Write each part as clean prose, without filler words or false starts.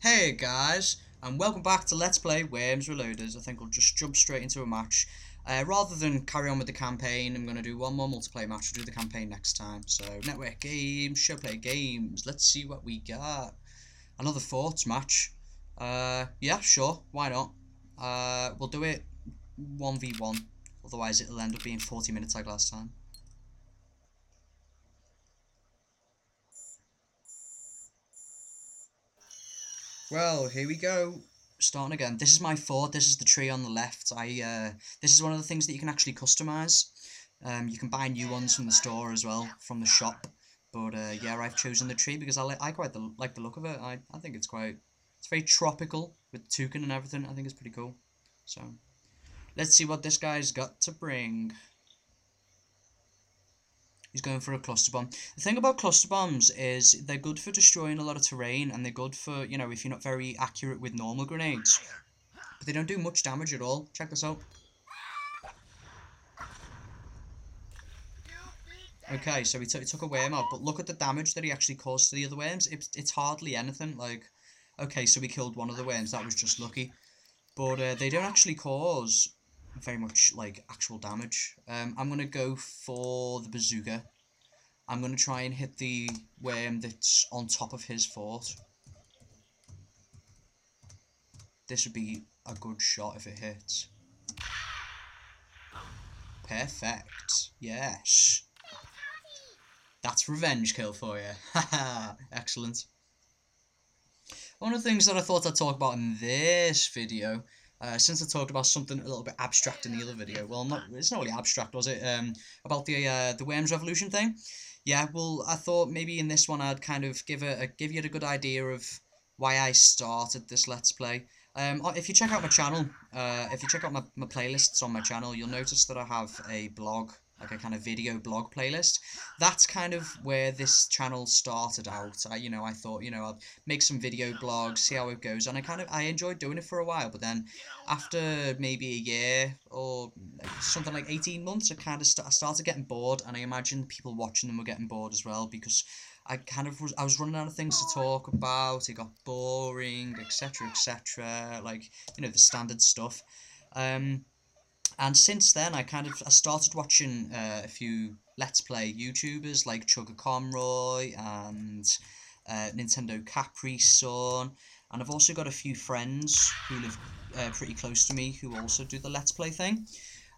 Hey guys, and welcome back to Let's Play Worms Reloaded. I think we'll just jump straight into a match. Rather than carry on with the campaign, I'm going to do one more multiplayer match. We'll do the campaign next time. So, network games, show play games. Let's see what we got. Another forts match. Yeah, sure, why not? We'll do it 1v1. Otherwise, it'll end up being 40 minutes like last time. Well, here we go. Starting again. This is my fort. This is the tree on the left. This is one of the things that you can actually customize. You can buy new ones from the store as well, from the shop. But yeah, I've chosen the tree because I quite like the look of it. I think it's very tropical with toucan and everything. I think it's pretty cool. So let's see what this guy's got to bring. He's going for a cluster bomb. The thing about cluster bombs is they're good for destroying a lot of terrain, and they're good for, you know, if you're not very accurate with normal grenades. But they don't do much damage at all. Check this out. Okay, so he took a worm out, but look at the damage that he actually caused to the other worms. It's hardly anything. Like, okay, so we killed one of the worms. That was just lucky. But they don't actually cause very much, like, actual damage. I'm going to go for the bazooka. I'm going to try and hit the worm that's on top of his fort. This would be a good shot if it hits. Perfect. Yes. That's revenge kill for you. Haha. Excellent. One of the things that I thought I'd talk about in this video, since I talked about something a little bit abstract in the other video, well, it's not really abstract, was it? About the Worms Revolution thing. Yeah, well, I thought maybe in this one I'd kind of give you a good idea of why I started this Let's Play. If you check out my channel, if you check out my playlists on my channel, you'll notice that I have a blog, like a kind of video blog playlist. That's kind of where this channel started out. I thought, I'd make some video blogs, see how it goes, and I enjoyed doing it for a while. But then, after maybe a year or something like 18 months, I started getting bored, and I imagined people watching them were getting bored as well because I was running out of things to talk about. It got boring, etc., etc. Like, the standard stuff. And since then, I started watching a few Let's Play YouTubers like Chugga Conroy and Nintendo Capri Sun, and I've also got a few friends who live pretty close to me who also do the Let's Play thing.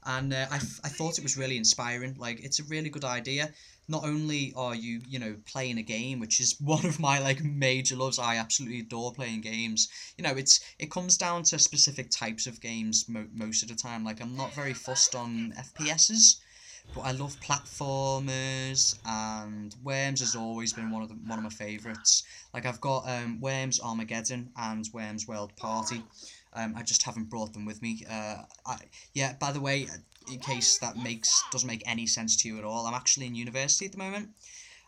And I thought it was really inspiring. Like, it's a really good idea. Not only are you, playing a game, which is one of my, like, major loves. I absolutely adore playing games. It comes down to specific types of games most of the time. Like, I'm not very fussed on FPSs, but I love platformers, and Worms has always been one of my favourites. Like, I've got Worms Armageddon and Worms World Party. I just haven't brought them with me. Yeah, by the way, in case that doesn't make any sense to you at all, I'm actually in university at the moment.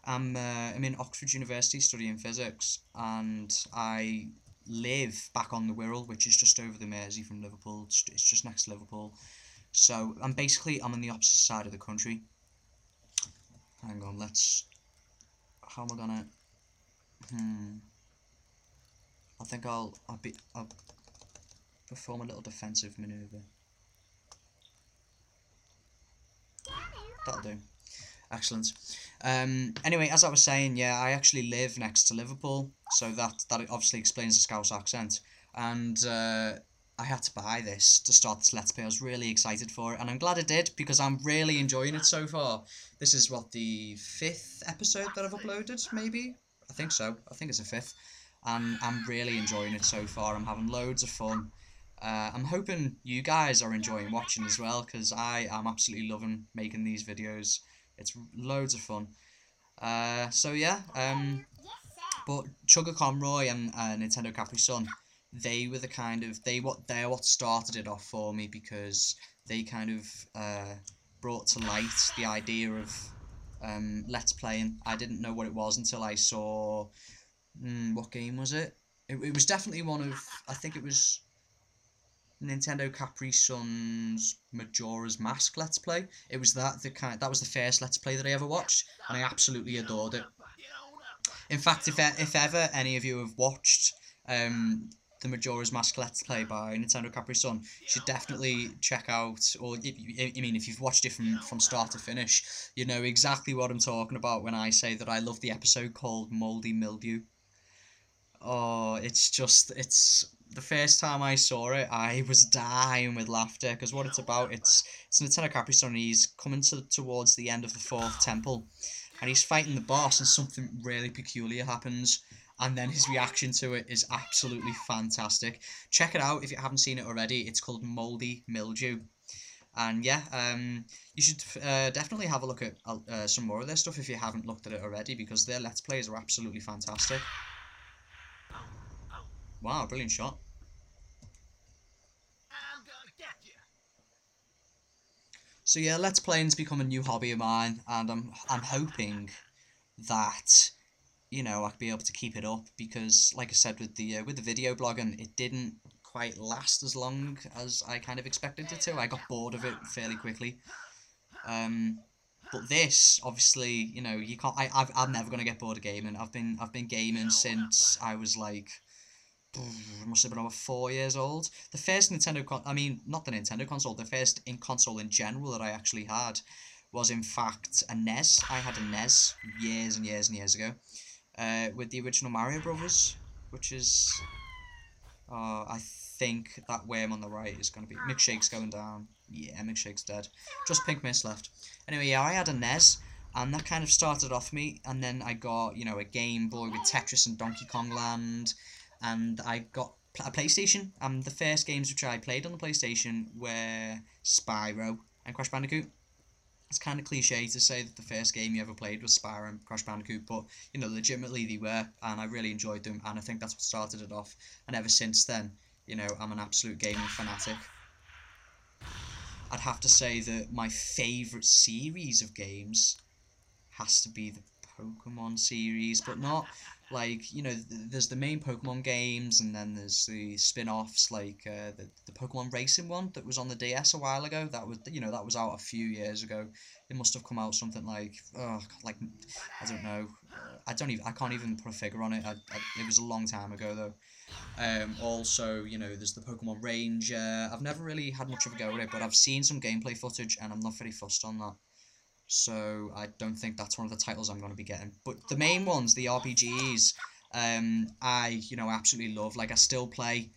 I'm in Oxford University studying physics, and I live back on the Wirral, which is just over the Mersey from Liverpool. It's just next to Liverpool. So I'm on the opposite side of the country. Hang on, how am I gonna? I think I'll perform a little defensive manoeuvre. That'll do. Excellent. Anyway, as I was saying, yeah, I actually live next to Liverpool, so that obviously explains the Scouse accent. And I had to buy this to start this Let's Play. I was really excited for it, and I'm glad I did, because I'm really enjoying it so far. This is, the 5th episode that I've uploaded, maybe? I think so. I think it's the 5th. And I'm really enjoying it so far. I'm having loads of fun. I'm hoping you guys are enjoying watching as well, because I am absolutely loving making these videos. It's loads of fun. So yeah, but Chugga Conroy and Nintendo Capri Sun, they're what started it off for me, because they kind of brought to light the idea of Let's Playing. I didn't know what it was until I saw, what game was it? It was definitely one of, I think it was Nintendo Capri Sun's Majora's Mask Let's Play. It was that was the first Let's Play that I ever watched, and I absolutely adored it. In fact, if ever any of you have watched the Majora's Mask Let's Play by Nintendo Capri Sun, you should definitely check out, or if you've watched it from start to finish, you know exactly what I'm talking about when I say that I love the episode called Moldy Mildew. Oh, it's the first time I saw it, I was dying with laughter because what it's about, it's Nintendo Capri Sun. He's coming towards the end of the fourth temple, and he's fighting the boss, and something really peculiar happens, and then his reaction to it is absolutely fantastic. Check it out if you haven't seen it already. It's called Moldy Mildew, and yeah, you should definitely have a look at some more of their stuff if you haven't looked at it already, because their Let's Plays are absolutely fantastic. Wow, brilliant shot. So yeah, Let's Playing's become a new hobby of mine, and I'm hoping that I'll be able to keep it up, because like I said with the video blogging, it didn't quite last as long as I kind of expected it to. I got bored of it fairly quickly. But this, obviously, you can't. I'm never gonna get bored of gaming. I've been gaming since I was like, must have been over 4 years old. The first not the Nintendo console. The first console in general that I actually had was in fact a NES. I had a NES years and years and years ago, with the original Mario Brothers, which is, I think that worm on the right is going to be, Milkshake's going down. Yeah, Milkshake's dead. Just Pink Mist left. Anyway, yeah, I had a NES, and that kind of started off me, and then I got, a Game Boy with Tetris and Donkey Kong Land, and I got a PlayStation, and the first games which I played on the PlayStation were Spyro and Crash Bandicoot. It's kind of cliche to say that the first game you ever played was Spyro and Crash Bandicoot, but legitimately they were, and I really enjoyed them, and I think that's what started it off. And ever since then, I'm an absolute gaming fanatic. I'd have to say that my favourite series of games has to be the Pokemon series, but not like, there's the main Pokemon games, and then there's the spin-offs, like the Pokemon Racing one that was on the DS a while ago. That was out a few years ago. It must have come out something like, I don't know. I can't even put a figure on it. It was a long time ago though. Also, there's the Pokemon Ranger. I've never really had much of a go at it, but I've seen some gameplay footage, and I'm not very fussed on that. So I don't think that's one of the titles I'm going to be getting. But the main ones, the RPGs, I absolutely love. Like, I still play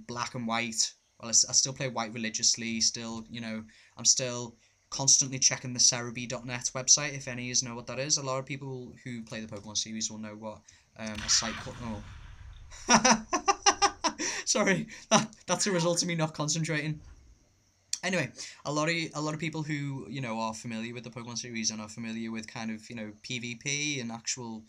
Black and White. Well, I still play White religiously. Still, I'm still constantly checking the Cerebi.net website, if any of you know what that is. A lot of people who play the Pokemon series will know what a site called. Oh. Sorry, that's a result of me not concentrating. Anyway, a lot of people who are familiar with the Pokemon series and are familiar with kind of PvP and actual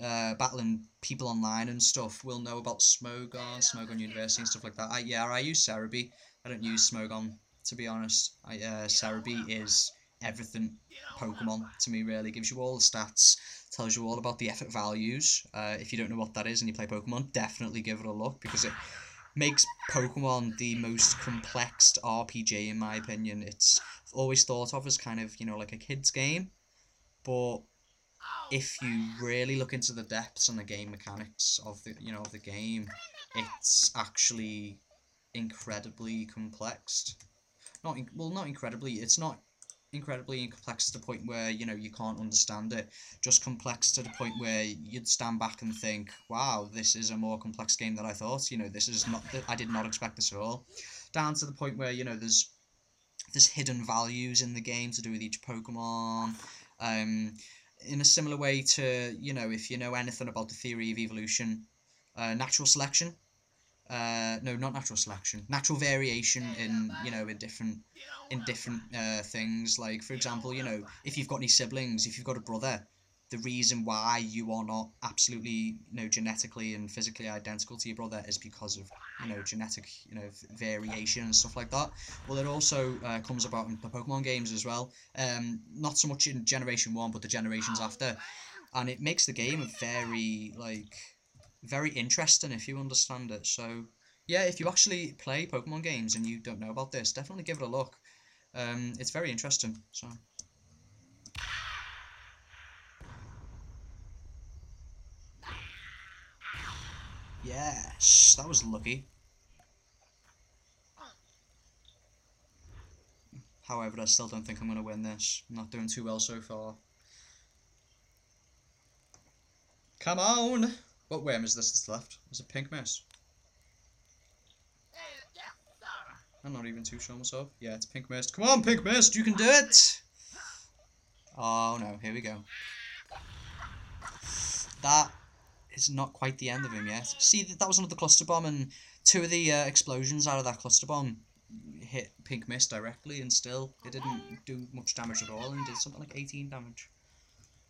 battling people online and stuff will know about Smogon University and stuff like that. I use Cerebi. I don't use Smogon, to be honest. Cerebi is everything Pokemon to me. Really gives you all the stats, tells you all about the effort values. If you don't know what that is and you play Pokemon, definitely give it a look, because it makes Pokemon the most complex RPG in my opinion. It's always thought of as kind of, like a kid's game, but if you really look into the depths and the game mechanics of the game, it's actually incredibly complex. Not incredibly. It's not incredibly complex to the point where you can't understand it. Just complex to the point where you'd stand back and think, wow, this is a more complex game than I thought. This is not. I did not expect this at all. Down to the point where there's hidden values in the game to do with each Pokemon. In a similar way to if you know anything about the theory of evolution, natural selection. No, not natural selection. Natural variation in different things. Like, for example, if you've got any siblings, if you've got a brother, the reason why you are not absolutely genetically and physically identical to your brother is because of genetic variation and stuff like that. Well, it also comes about in the Pokemon games as well. Not so much in Generation 1, but the generations after, and it makes the game very interesting if you understand it. So yeah, if you actually play Pokemon games and you don't know about this, definitely give it a look. It's very interesting. So Yes, that was lucky. However, I still don't think I'm going to win this. I'm not doing too well so far. Come on! What worm is this that's left? Is it pink mist? I'm not even too sure myself. Yeah, it's pink mist. Come on, pink mist! You can do it! Oh no, here we go. That is not quite the end of him yet. See, that was another cluster bomb, and two of the explosions out of that cluster bomb hit pink mist directly, and still it didn't do much damage at all, and did something like 18 damage.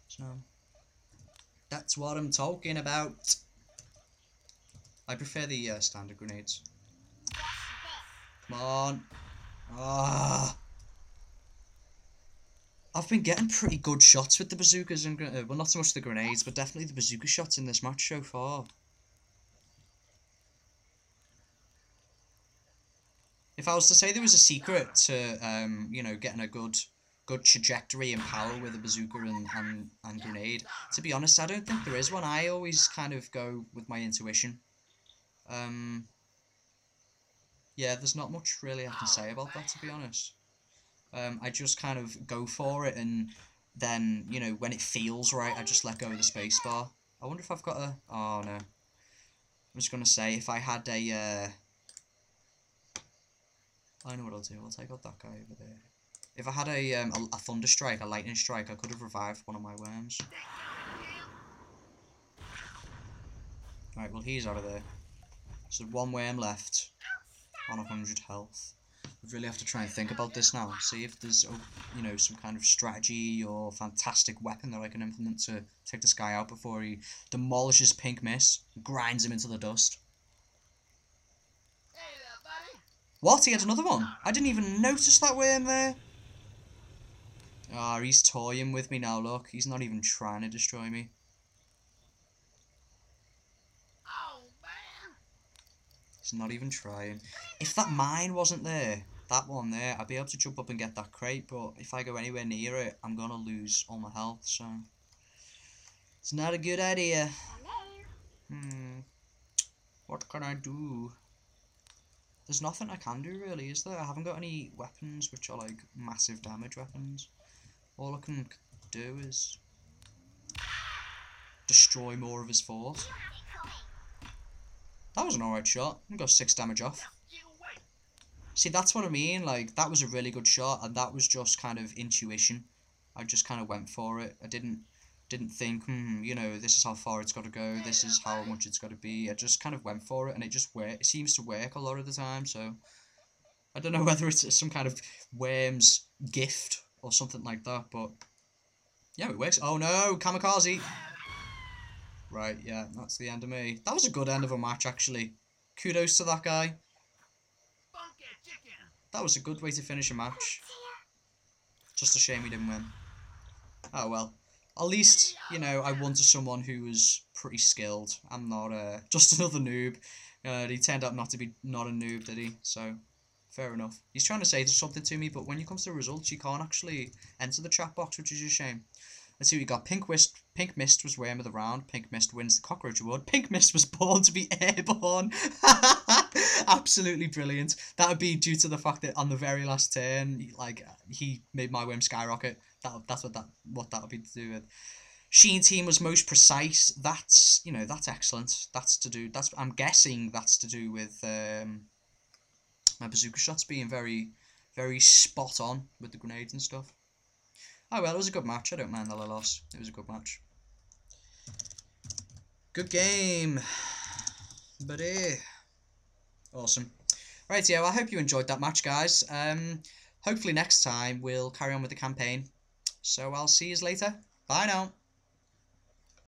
So that's what I'm talking about. I prefer the standard grenades. Come on. Ah. I've been getting pretty good shots with the bazookas and well, not so much the grenades, but definitely the bazooka shots in this match so far. If I was to say there was a secret to, you know, getting a good trajectory and power with a bazooka and grenade, to be honest, I don't think there is one. I always kind of go with my intuition. Yeah, there's not much really I can say about that, to be honest. I just kind of go for it, and then, you know, when it feels right, I just let go of the spacebar. I wonder if I've got a... Oh, no. I'm just going to say, if I had a... I know what I'll do. I'll take out that guy over there. If I had a thunder strike, a lightning strike, I could have revived one of my worms. Right, well, he's out of there. So one worm left on 100 health. I really have to try and think about this now. See if there's, you know, some kind of strategy or fantastic weapon that I can implement to take this guy out before he demolishes Pink Mist, grinds him into the dust. What? He had another one? I didn't even notice that worm there. Ah, oh, he's toying with me now, look. He's not even trying to destroy me. He's not even trying. If that mine wasn't there, that one there, I'd be able to jump up and get that crate, but if I go anywhere near it, I'm gonna lose all my health, so... It's not a good idea. What can I do? There's nothing I can do, really, is there? I haven't got any weapons which are, like, massive damage weapons. All I can do is destroy more of his force. That was an alright shot. I got 6 damage off. See, that's what I mean. Like, that was a really good shot, and that was just kind of intuition. I just kind of went for it. I didn't think, you know, this is how far it's got to go. This is how much it's got to be. I just kind of went for it, and it just worked. It seems to work a lot of the time. So I don't know whether it's some kind of worm's gift or something like that, but yeah, it works. Oh no, kamikaze. Right, yeah, that's the end of me. That was a good end of a match, actually. Kudos to that guy. That was a good way to finish a match. Just a shame he didn't win. Oh well. At least, you know, I won to someone who was pretty skilled. I'm not just another noob. He turned out not to be not a noob, did he? So, fair enough. He's trying to say something to me, but when it comes to results, you can't actually enter the chat box, which is a shame. Let's see what we got. Pink Mist was worm of the round. Pink Mist wins the cockroach award. Pink Mist was born to be airborne. Absolutely brilliant. That would be due to the fact that on the very last turn, like, he made my worm skyrocket. That's what that would be to do with. Sheen team was most precise. That's, you know, that's excellent. I'm guessing that's to do with my bazooka shots being very, very spot on with the grenades and stuff. Oh well, it was a good match. I don't mind that I lost. It was a good match. Good game. Buddy. Awesome. Right, yeah, well, I hope you enjoyed that match, guys. Hopefully next time we'll carry on with the campaign. So I'll see you later. Bye now.